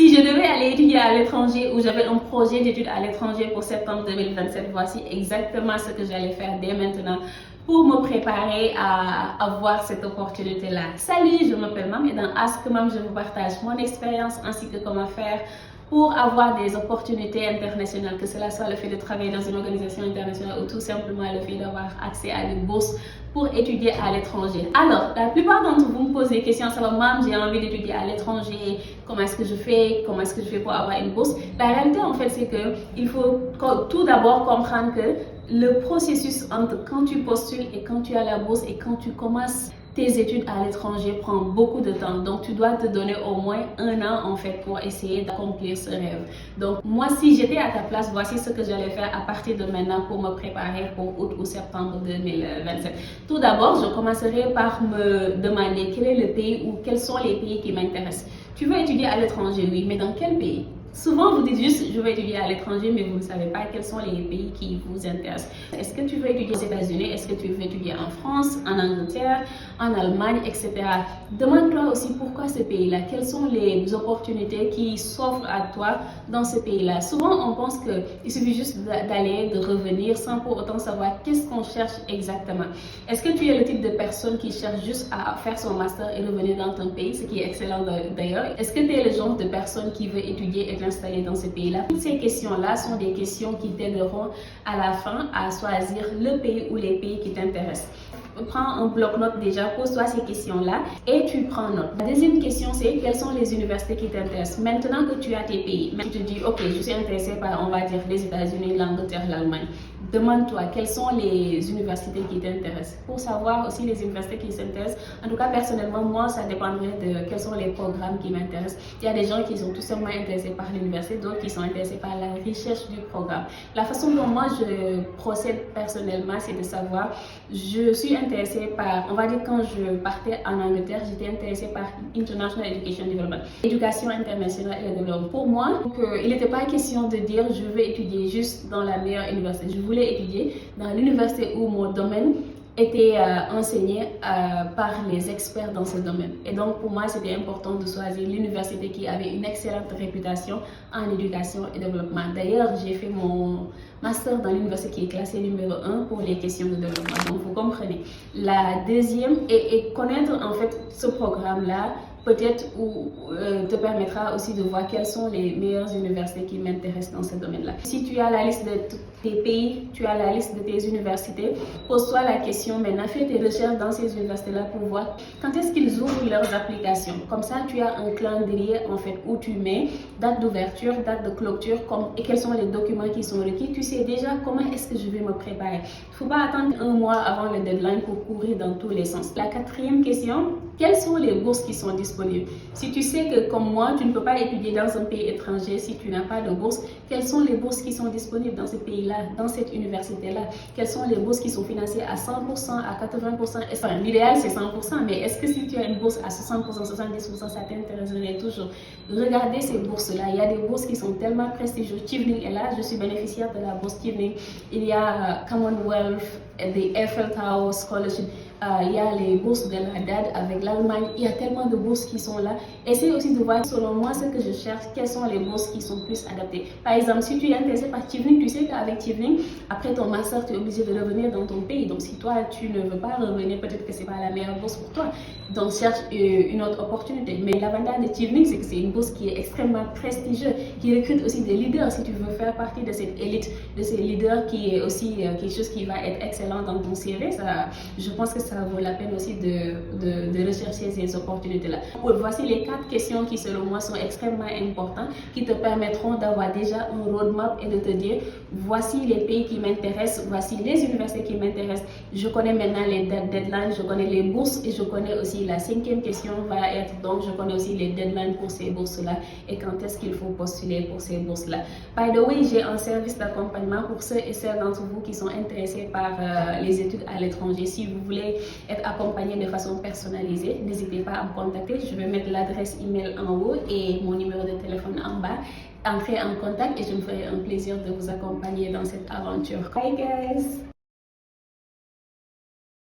Si je devais aller étudier à l'étranger ou j'avais un projet d'études à l'étranger pour septembre 2027, voici exactement ce que j'allais faire dès maintenant pour me préparer à avoir cette opportunité-là. Salut, je m'appelle Mam et dans Ask Mam, je vous partage mon expérience ainsi que comment faire pour avoir des opportunités internationales, que cela soit le fait de travailler dans une organisation internationale ou tout simplement le fait d'avoir accès à une bourse pour étudier à l'étranger. Alors, la plupart d'entre vous me posent des questions, ça va, Mam, j'ai envie d'étudier à l'étranger, comment est-ce que je fais pour avoir une bourse? La réalité, en fait, c'est que il faut tout d'abord comprendre que le processus entre quand tu postules et quand tu as la bourse et quand tu commences tes études à l'étranger prend beaucoup de temps. Donc, tu dois te donner au moins 1 an en fait pour essayer d'accomplir ce rêve. Donc, moi, si j'étais à ta place, voici ce que j'allais faire à partir de maintenant pour me préparer pour août ou septembre 2027. Tout d'abord, je commencerai par me demander quel est le pays ou quels sont les pays qui m'intéressent. Tu veux étudier à l'étranger, oui, mais dans quel pays? Souvent, vous dites juste, je veux étudier à l'étranger, mais vous ne savez pas quels sont les pays qui vous intéressent. Est-ce que tu veux étudier aux États-Unis? Est-ce que tu veux étudier en France, en Angleterre, en Allemagne, etc. Demande-toi aussi pourquoi ce pays-là. Quelles sont les opportunités qui s'offrent à toi dans ce pays-là? Souvent, on pense qu'il suffit juste d'aller, de revenir sans pour autant savoir qu'est-ce qu'on cherche exactement. Est-ce que tu es le type de personne qui cherche juste à faire son master et revenir dans ton pays, ce qui est excellent d'ailleurs? Est-ce que tu es le genre de personne qui veut étudier et installé dans ce pays-là? Toutes ces questions-là sont des questions qui t'aideront à la fin à choisir le pays ou les pays qui t'intéressent. Prends un bloc-notes déjà, pose-toi ces questions-là et tu prends note. La deuxième question, c'est quelles sont les universités qui t'intéressent? Maintenant que tu as tes pays, tu te dis, ok, je suis intéressé par, on va dire, les États-Unis, l'Angleterre, l'Allemagne. Demande-toi quelles sont les universités qui t'intéressent. Pour savoir aussi les universités qui s'intéressent, en tout cas personnellement, moi, ça dépendrait de quels sont les programmes qui m'intéressent. Il y a des gens qui sont tout simplement intéressés par l'université, d'autres qui sont intéressés par la recherche du programme. La façon dont moi je procède personnellement, c'est de savoir, je suis intéressée par, on va dire quand je partais en Angleterre, j'étais intéressée par International Education Development, éducation internationale et le développement. Pour moi, il n'était pas question de dire je veux étudier juste dans la meilleure université. Je voulais étudier dans l'université où mon domaine était enseigné par les experts dans ce domaine. Et donc pour moi, c'était important de choisir l'université qui avait une excellente réputation en éducation et développement. D'ailleurs, j'ai fait mon master dans l'université qui est classée numéro 1 pour les questions de développement. Donc vous comprenez. La deuxième, et connaître en fait ce programme-là, peut-être te permettra aussi de voir quelles sont les meilleures universités qui m'intéressent dans ce domaine-là. Si tu as la liste de tes pays, tu as la liste de tes universités, pose-toi la question maintenant, fais tes recherches dans ces universités-là pour voir quand est-ce qu'ils ouvrent leurs applications. Comme ça, tu as un calendrier en fait où tu mets date d'ouverture, date de clôture et quels sont les documents qui sont requis. Tu sais déjà comment est-ce que je vais me préparer. Il ne faut pas attendre 1 mois avant le deadline pour courir dans tous les sens. La quatrième question, quelles sont les bourses qui sont disponibles? Si tu sais que comme moi, tu ne peux pas étudier dans un pays étranger si tu n'as pas de bourse, quelles sont les bourses qui sont disponibles dans ce pays-là, dans cette université-là? Quelles sont les bourses qui sont financées à 100%, à 80%? Enfin, l'idéal c'est 100%, mais est-ce que si tu as une bourse à 60%, 70%, ça t'intéresserait toujours? Regardez ces bourses-là. Il y a des bourses qui sont tellement prestigieuses. Chevening est là, je suis bénéficiaire de la bourse Chevening. Il y a Commonwealth, the Eiffel Tower Scholarship. Il y a les bourses de la DAD avec l'Allemagne. Il y a tellement de bourses qui sont là. Essaye aussi de voir, selon moi, ce que je cherche, quelles sont les bourses qui sont plus adaptées. Par exemple, si tu es intéressé par Chevening, tu sais qu'avec Chevening, après ton master, tu es obligé de revenir dans ton pays. Donc, si toi, tu ne veux pas revenir, peut-être que ce n'est pas la meilleure bourse pour toi. Donc, cherche une autre opportunité. Mais l'avantage de Chevening, c'est que c'est une bourse qui est extrêmement prestigieuse, qui recrute aussi des leaders. Si tu veux faire partie de cette élite, de ces leaders, qui est aussi quelque chose qui va être excellent dans ton CV, je pense que ça vaut la peine aussi de rechercher ces opportunités-là. Voici les 4 questions qui, selon moi, sont extrêmement importantes, qui te permettront d'avoir déjà un roadmap et de te dire, voici les pays qui m'intéressent, voici les universités qui m'intéressent. Je connais maintenant les deadlines, je connais les bourses et je connais aussi la 5e question va être, donc je connais aussi les deadlines pour ces bourses-là et quand est-ce qu'il faut postuler pour ces bourses-là. By the way, j'ai un service d'accompagnement pour ceux et celles d'entre vous qui sont intéressés par les études à l'étranger. Si vous voulez être accompagné de façon personnalisée, n'hésitez pas à me contacter. Je vais mettre l'adresse email en haut et mon numéro de téléphone en bas. Entrez en contact et je me ferai un plaisir de vous accompagner dans cette aventure. Bye guys!